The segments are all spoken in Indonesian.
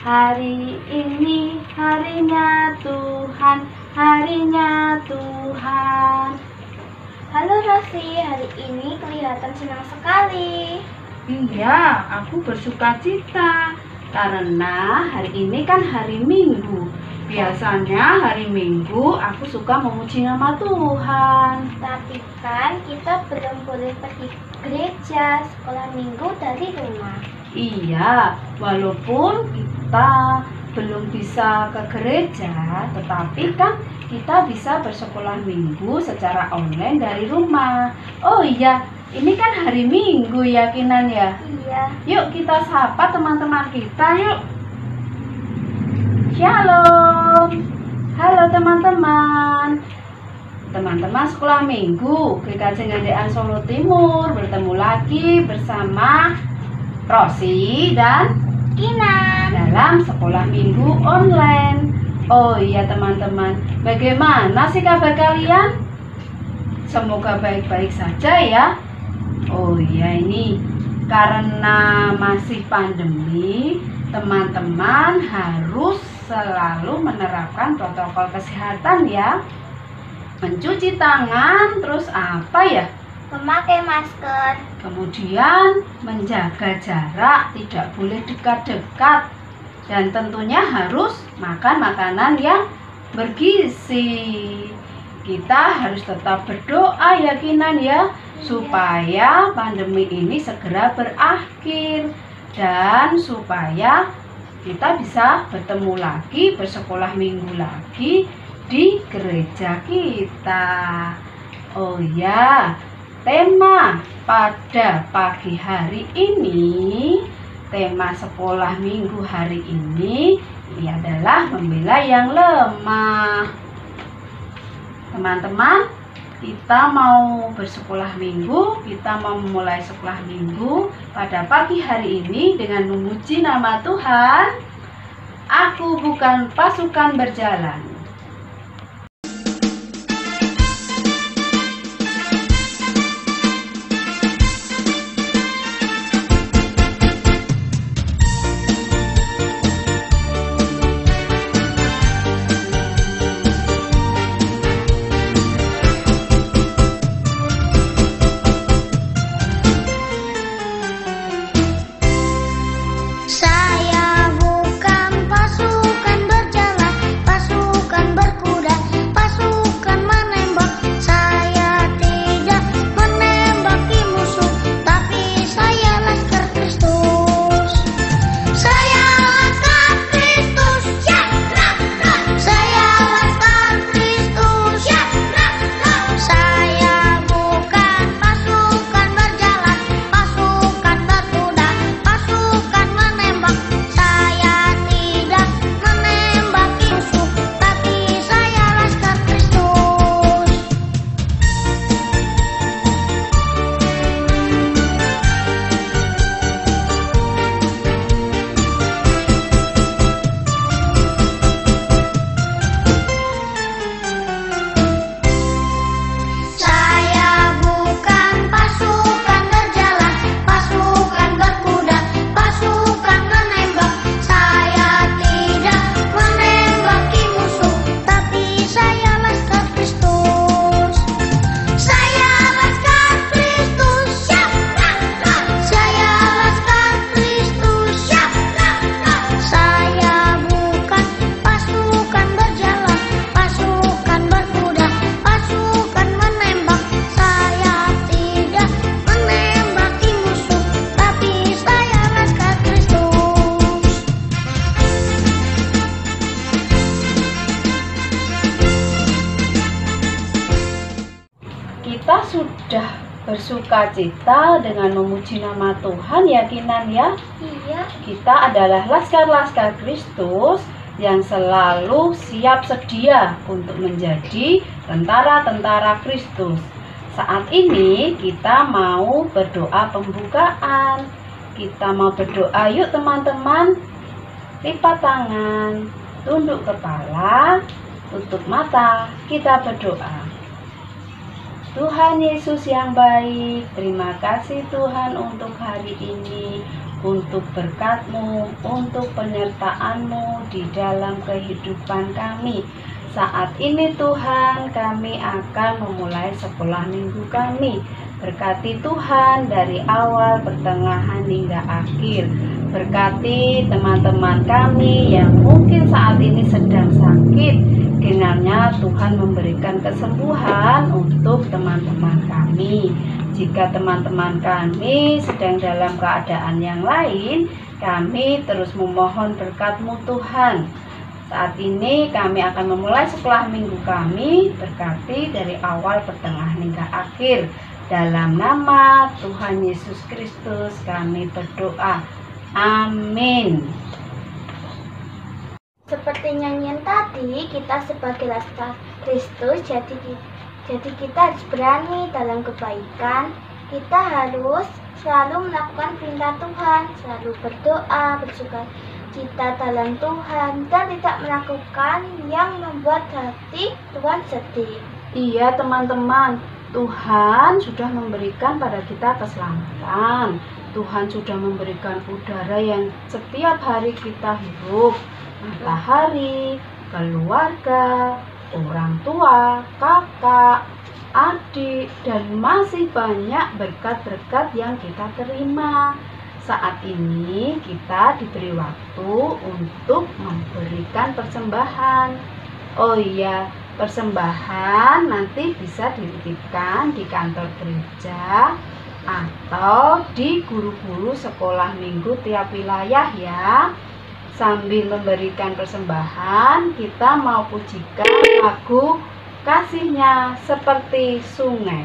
Hari ini harinya Tuhan, harinya Tuhan. Halo Rosi, hari ini kelihatan senang sekali. Iya, aku bersukacita karena hari ini kan hari Minggu. Biasanya hari Minggu aku suka memuji nama Tuhan. Tapi kan kita belum boleh pergi gereja, sekolah minggu dari rumah. Iya, walaupun kita belum bisa ke gereja, tetapi kan kita bisa bersekolah minggu secara online dari rumah. Oh iya, ini kan hari Minggu ya Kinan ya? Iya. Yuk kita sapa teman-teman kita yuk. Shalom. Halo teman-teman. Teman-teman sekolah minggu GKJ Ngandekan Solo Timur bertemu lagi bersama Rosi dan Kinan dalam sekolah minggu online. Oh iya teman-teman, bagaimana sih kabar kalian? Semoga baik-baik saja ya. Oh iya, ini karena masih pandemi, teman-teman harus selalu menerapkan protokol kesehatan ya. Mencuci tangan, terus apa ya? memakai masker. Kemudian menjaga jarak, tidak boleh dekat-dekat. Dan tentunya harus makan makanan yang bergizi. Kita harus tetap berdoa ya Kinan ya, supaya pandemi ini segera berakhir. Dan supaya kita bisa bertemu lagi, bersekolah minggu lagi di gereja kita. Oh ya, tema pada pagi hari ini, tema sekolah minggu hari ini adalah membela yang lemah. Teman-teman, kita mau bersekolah minggu, kita mau memulai sekolah minggu pada pagi hari ini dengan memuji nama Tuhan. Aku bukan pasukan berjalan. Saya bukan pasukan berjalan, pasukan bersukacita dengan memuji nama Tuhan, ya Kinan ya. Iya. Kita adalah laskar-laskar Kristus yang selalu siap sedia untuk menjadi tentara-tentara Kristus. Saat ini kita mau berdoa pembukaan. Kita mau berdoa, yuk teman-teman. Lipat tangan, tunduk kepala, tutup mata, kita berdoa. Tuhan Yesus yang baik, terima kasih Tuhan untuk hari ini, untuk berkat-Mu, untuk penyertaan-Mu di dalam kehidupan kami. Saat ini Tuhan, kami akan memulai sekolah minggu kami. Berkati Tuhan dari awal, pertengahan hingga akhir. Berkati teman-teman kami yang mungkin saat ini sedang sakit. Kiranya Tuhan memberikan kesembuhan untuk teman-teman kami. Jika teman-teman kami sedang dalam keadaan yang lain, kami terus memohon berkat-Mu Tuhan. Saat ini kami akan memulai sekolah minggu kami. Berkati dari awal, pertengahan hingga akhir. Dalam nama Tuhan Yesus Kristus kami berdoa. Amin. Seperti nyanyian tadi, kita sebagai laskar Kristus, jadi kita harus berani dalam kebaikan. Kita harus selalu melakukan perintah Tuhan, selalu berdoa, bersukacita dalam Tuhan, dan tidak melakukan yang membuat hati Tuhan sedih. Iya teman-teman, Tuhan sudah memberikan pada kita keselamatan. Tuhan sudah memberikan udara yang setiap hari kita hidup, matahari, keluarga, orang tua, kakak, adik, dan masih banyak berkat-berkat yang kita terima. Saat ini kita diberi waktu untuk memberikan persembahan. Oh iya, persembahan nanti bisa dititipkan di kantor gereja atau di guru-guru sekolah minggu tiap wilayah ya. Sambil memberikan persembahan, kita mau pujikan lagu kasihnya seperti sungai.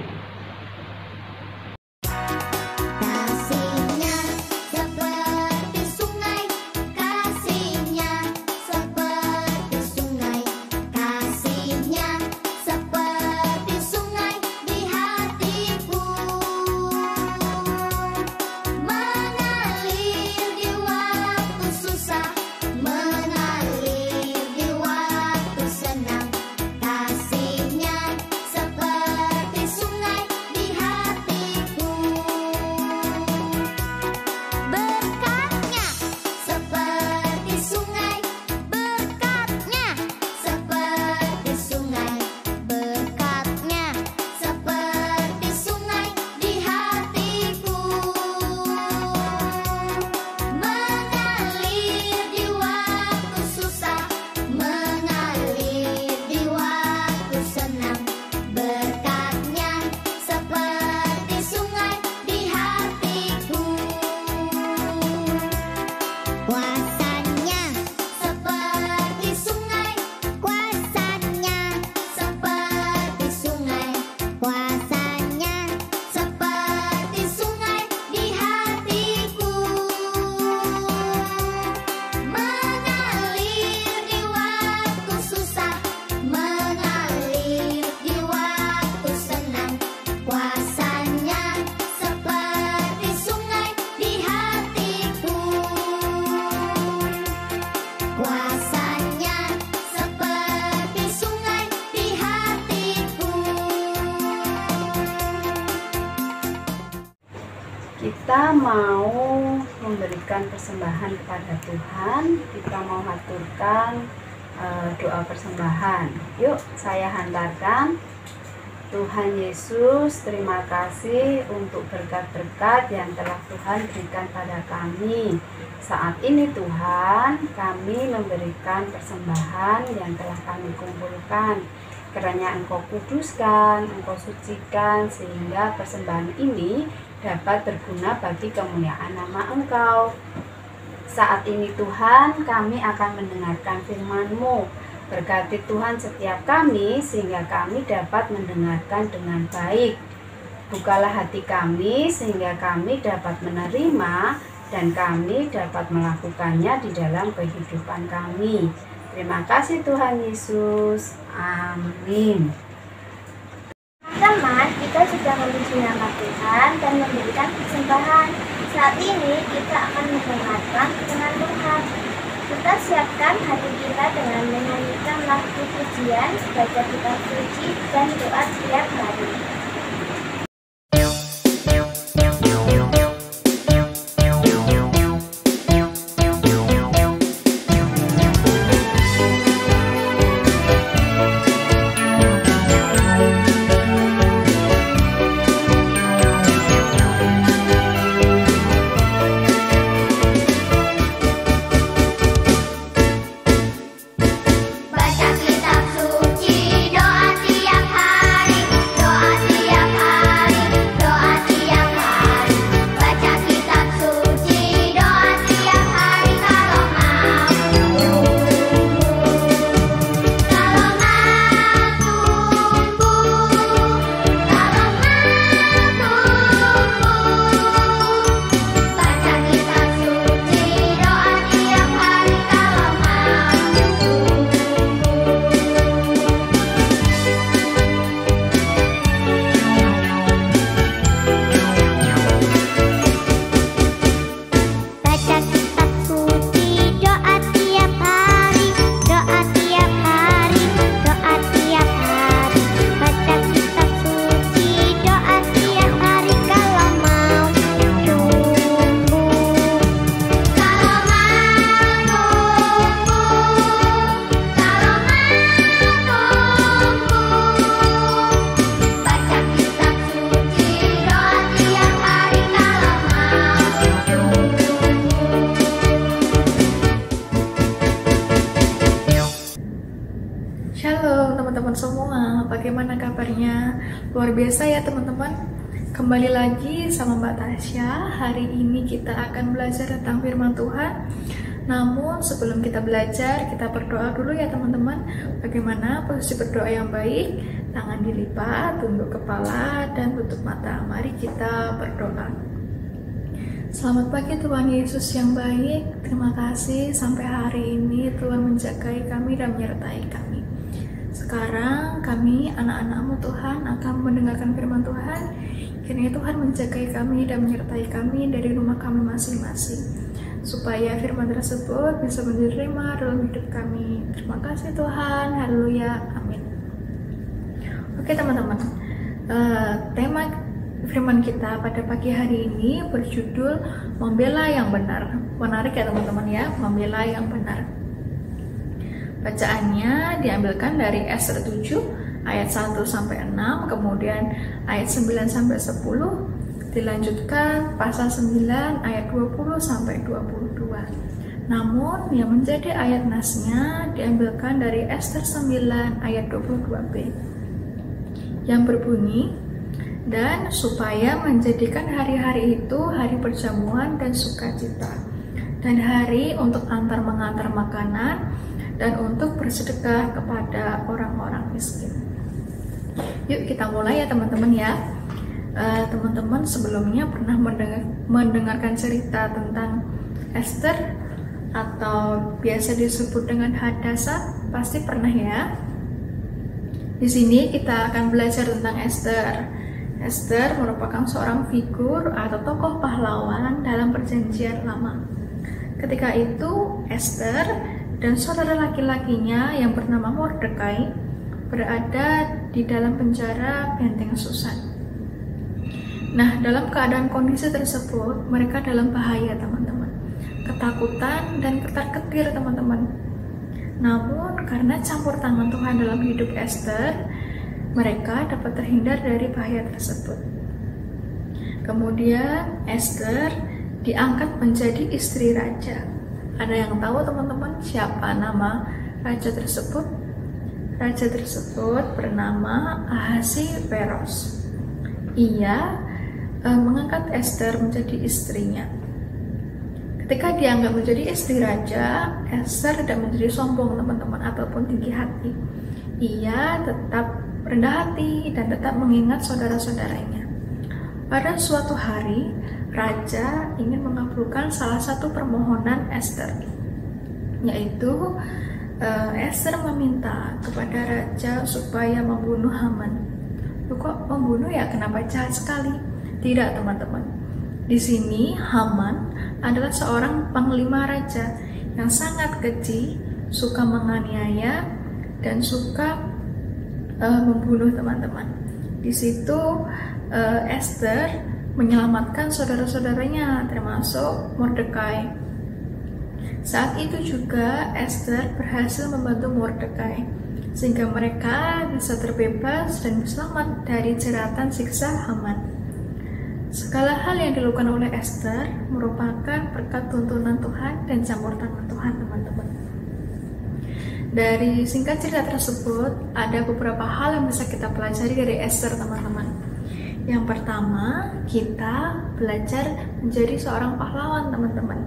Kita mau memberikan persembahan kepada Tuhan. Kita mau haturkan doa persembahan. Yuk saya hantarkan. Tuhan Yesus, terima kasih untuk berkat-berkat yang telah Tuhan berikan pada kami. Saat ini Tuhan, kami memberikan persembahan yang telah kami kumpulkan. Kiranya Engkau kuduskan, Engkau sucikan, sehingga persembahan ini dapat berguna bagi kemuliaan nama Engkau. Saat ini Tuhan, kami akan mendengarkan firman-Mu. Berkati Tuhan setiap kami, sehingga kami dapat mendengarkan dengan baik. Bukalah hati kami sehingga kami dapat menerima dan kami dapat melakukannya di dalam kehidupan kami. Terima kasih Tuhan Yesus. Amin. Teman-teman, kita sudah memuji nama Tuhan dan memberikan persembahan. Saat ini kita akan mendengarkan firman Tuhan. Kita siapkan hati kita dengan menyanyikan lagu pujian, baca kitab suci, dan doa setiap hari. Baca kitab suci, doa tiap hari, doa tiap hari, doa tiap hari. Baca kitab suci, doa tiap hari kalau mau tumbuh, kalau mau tumbuh, kalau mau tumbuh. Baca kitab suci, doa tiap hari kalau mau tumbuh. Baca kitab suci, doa tiap hari, doa tiap hari, doa tiap hari. Baca kitab suci, doa tiap hari kalau mau tumbuh, kalau mau tumbuh, kalau mau tumbuh. Baca kitab suci, doa tiap hari kalau mau tumbuh. Shalom teman-teman semua, bagaimana kabarnya? Luar biasa ya teman-teman. Kembali lagi sama Mbak Tasya. Hari ini kita akan belajar tentang firman Tuhan. Namun sebelum kita belajar, kita berdoa dulu ya teman-teman. Bagaimana posisi berdoa yang baik? Tangan dilipat, tunduk kepala, dan tutup mata. Mari kita berdoa. Selamat pagi Tuhan Yesus yang baik. Terima kasih sampai hari ini Tuhan menjagai kami dan menyertai kami. Sekarang kami anak-anak-Mu Tuhan akan mendengarkan firman Tuhan. Kiranya Tuhan menjagai kami dan menyertai kami dari rumah kami masing-masing, supaya firman tersebut bisa menerima dalam hidup kami. Terima kasih Tuhan. Haleluya. Amin. Oke teman-teman, tema firman kita pada pagi hari ini berjudul Membela yang Benar. Menarik ya teman-teman ya, membela yang benar. Bacaannya diambilkan dari Ester 7 ayat 1 sampai 6, kemudian ayat 9 sampai 10, dilanjutkan pasal 9 ayat 20 sampai 22. Namun yang menjadi ayat nasnya diambilkan dari Ester 9 ayat 22b yang berbunyi, dan supaya menjadikan hari-hari itu hari perjamuan dan sukacita, dan hari untuk antar-mengantar makanan, dan untuk bersedekah kepada orang-orang miskin. Yuk kita mulai ya teman-teman ya. Teman-teman sebelumnya pernah mendengarkan cerita tentang Ester atau biasa disebut dengan Hadasa? Pasti pernah ya. Di sini kita akan belajar tentang Ester. Ester merupakan seorang figur atau tokoh pahlawan dalam Perjanjian Lama. Ketika itu Ester dan saudara laki-lakinya yang bernama Mordekai berada di dalam penjara benteng Susan. Nah, dalam keadaan kondisi tersebut, mereka dalam bahaya teman-teman, ketakutan dan ketar-ketir teman-teman. Namun karena campur tangan Tuhan dalam hidup Ester, mereka dapat terhindar dari bahaya tersebut. Kemudian Ester diangkat menjadi istri raja. Ada yang tahu teman-teman siapa nama raja tersebut? Raja tersebut bernama Ahasiweros. Ia mengangkat Ester menjadi istrinya. Ketika dianggap menjadi istri raja, Ester tidak menjadi sombong teman-teman ataupun tinggi hati. Ia tetap rendah hati dan tetap mengingat saudara-saudaranya. Pada suatu hari, raja ingin mengabulkan salah satu permohonan Ester, yaitu Ester meminta kepada raja supaya membunuh Haman. Loh, kok membunuh ya? Kenapa jahat sekali? Tidak, teman-teman. Di sini Haman adalah seorang panglima raja yang sangat keji, suka menganiaya dan suka membunuh teman-teman. Di situ Ester menyelamatkan saudara-saudaranya termasuk Mordekai. Saat itu juga Ester berhasil membantu Mordekai sehingga mereka bisa terbebas dan selamat dari jeratan siksa Haman. Segala hal yang dilakukan oleh Ester merupakan berkat tuntunan Tuhan dan campur tangan Tuhan, teman-teman. Dari singkat cerita tersebut, ada beberapa hal yang bisa kita pelajari dari Ester, teman-teman. Yang pertama, kita belajar menjadi seorang pahlawan, teman-teman.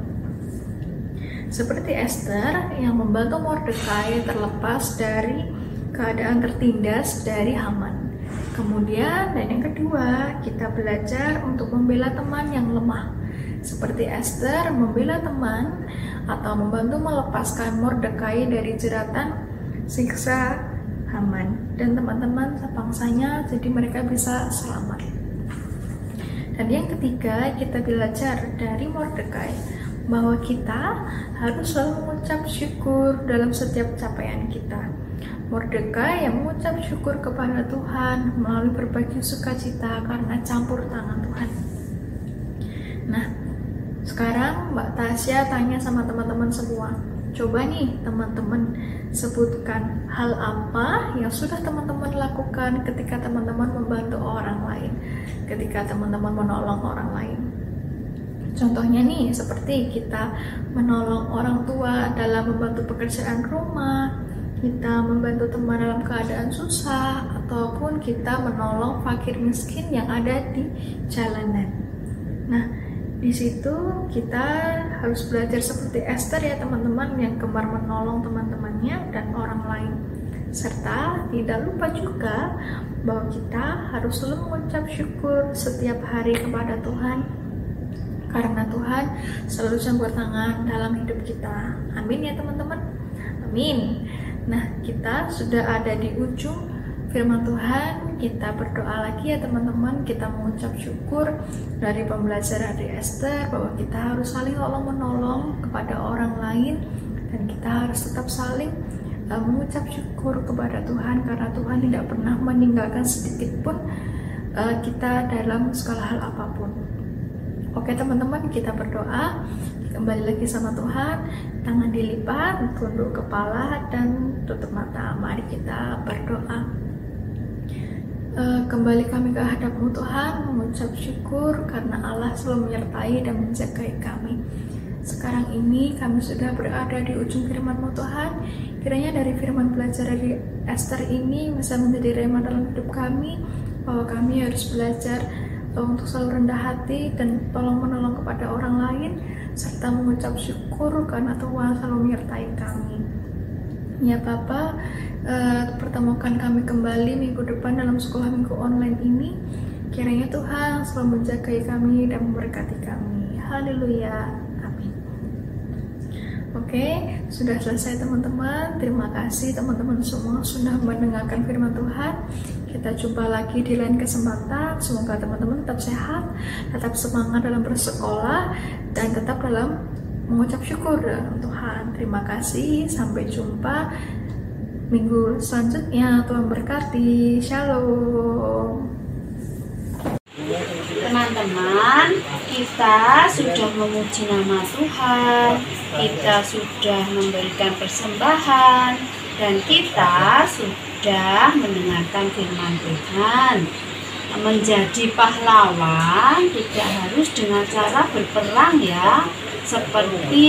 Seperti Ester yang membantu Mordekai terlepas dari keadaan tertindas dari Haman. Kemudian, dan yang kedua, kita belajar untuk membela teman yang lemah. Seperti Ester membela teman atau membantu melepaskan Mordekai dari jeratan siksa Haman. Dan teman-teman sebangsanya, jadi mereka bisa selamat. Dan yang ketiga, kita belajar dari Mordekai bahwa kita harus selalu mengucap syukur dalam setiap capaian kita. Mordekai yang mengucap syukur kepada Tuhan melalui berbagi sukacita karena campur tangan Tuhan. Nah, sekarang Mbak Tasya tanya sama teman-teman semua. Coba nih teman-teman sebutkan hal apa yang sudah teman-teman lakukan ketika teman-teman membantu orang lain, ketika teman-teman menolong orang lain. Contohnya nih, seperti kita menolong orang tua dalam membantu pekerjaan rumah, kita membantu teman dalam keadaan susah, ataupun kita menolong fakir miskin yang ada di jalanan. Nah, di situ kita harus belajar seperti Ester ya teman-teman, yang gemar menolong teman-temannya dan orang lain. Serta tidak lupa juga bahwa kita harus selalu mengucap syukur setiap hari kepada Tuhan, karena Tuhan selalu campur tangan dalam hidup kita. Amin ya teman-teman. Amin. Nah, kita sudah ada di ujung firman Tuhan. Kita berdoa lagi ya teman-teman. Kita mengucap syukur dari pembelajaran dari Ester bahwa kita harus saling tolong-menolong kepada orang lain, dan kita harus tetap saling mengucap syukur kepada Tuhan, karena Tuhan tidak pernah meninggalkan sedikit pun kita dalam segala hal apapun. Oke teman-teman, kita berdoa. Kembali lagi sama Tuhan, tangan dilipat, tunduk kepala dan tutup mata. Mari kita berdoa. Kembali kami ke hadap-Mu Tuhan, mengucap syukur karena Allah selalu menyertai dan menjagai kami. Sekarang ini kami sudah berada di ujung firman-Mu Tuhan. Kiranya dari firman belajar dari Ester ini bisa menjadi rema dalam hidup kami, bahwa kami harus belajar untuk selalu rendah hati dan tolong-menolong kepada orang lain, serta mengucap syukur karena Tuhan selalu menyertai kami. Ya Bapa, pertemukan kami kembali minggu depan dalam sekolah minggu online ini. Kiranya Tuhan selalu menjagai kami dan memberkati kami. Haleluya. Amin. Oke, sudah selesai teman-teman. Terima kasih teman-teman semua sudah mendengarkan firman Tuhan. Kita jumpa lagi di lain kesempatan. Semoga teman-teman tetap sehat, tetap semangat dalam bersekolah, dan tetap dalam mengucap syukur dalam Tuhan. Terima kasih. Sampai jumpa minggu selanjutnya. Tuhan berkati. Shalom. Teman-teman, kita sudah memuji nama Tuhan, kita sudah memberikan persembahan, dan kita sudah mendengarkan firman Tuhan. Menjadi pahlawan tidak harus dengan cara berperang ya. Seperti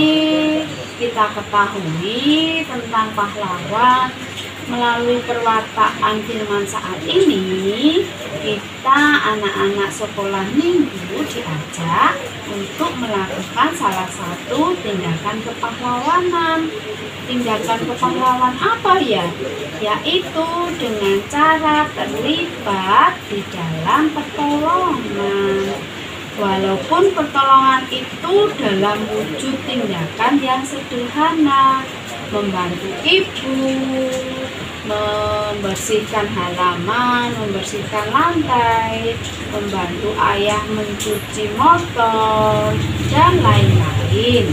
kita ketahui tentang pahlawan, melalui perwataan firman saat ini, kita anak-anak sekolah minggu diajak untuk melakukan salah satu tindakan kepahlawanan. Tindakan kepahlawan apa ya? Yaitu dengan cara terlibat di dalam pertolongan. Walaupun pertolongan itu dalam wujud tindakan yang sederhana, membantu ibu, membersihkan halaman, membersihkan lantai, membantu ayah mencuci motor, dan lain-lain,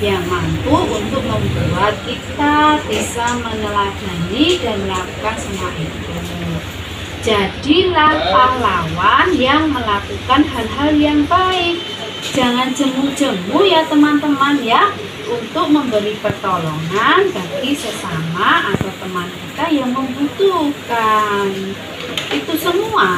yang mampu untuk membuat kita bisa meneladani dan melakukan semua itu. Jadilah pahlawan yang melakukan hal-hal yang baik. Jangan jemu-jemu ya teman-teman ya, untuk memberi pertolongan bagi sesama atau teman kita yang membutuhkan. Itu semua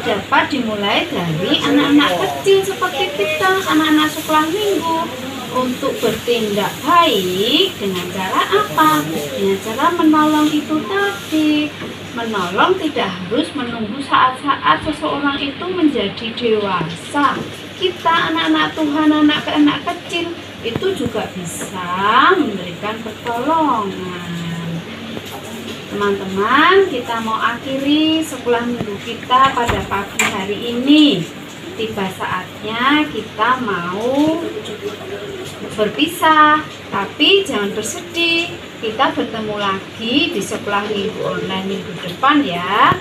dapat dimulai dari anak-anak kecil seperti kita, anak-anak sekolah minggu. Untuk bertindak baik dengan cara apa? Dengan cara menolong itu tadi. Menolong tidak harus menunggu saat-saat seseorang itu menjadi dewasa. Kita anak-anak Tuhan, anak-anak kecil itu juga bisa memberikan pertolongan. Teman-teman, kita mau akhiri sekolah minggu kita pada pagi hari ini. Tiba saatnya kita mau berpisah, tapi jangan bersedih. Kita bertemu lagi di sekolah minggu online minggu depan ya.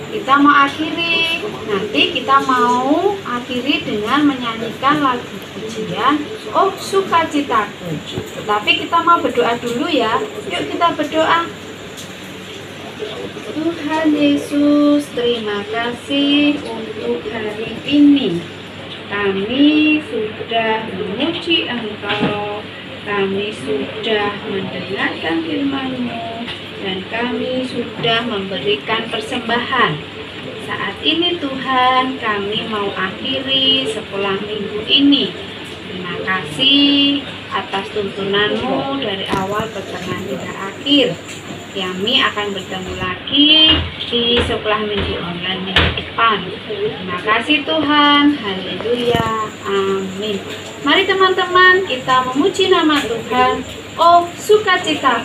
Kita mau akhiri, nanti kita mau akhiri dengan menyanyikan lagu pujian Oh Sukacitaku. Tetapi kita mau berdoa dulu ya. Yuk kita berdoa. Tuhan Yesus, terima kasih untuk hari ini. Kami sudah memuji Engkau, kami sudah mendengarkan firman-Mu, dan kami sudah memberikan persembahan. Saat ini Tuhan, kami mau akhiri sekolah minggu ini. Terima kasih atas tuntunan-Mu dari awal pertengahan hingga akhir. Kami akan bertemu lagi di sekolah minggu online minggu depan. Terima kasih Tuhan. Haleluya. Amin. Mari teman-teman kita memuji nama Tuhan. Oh sukacita.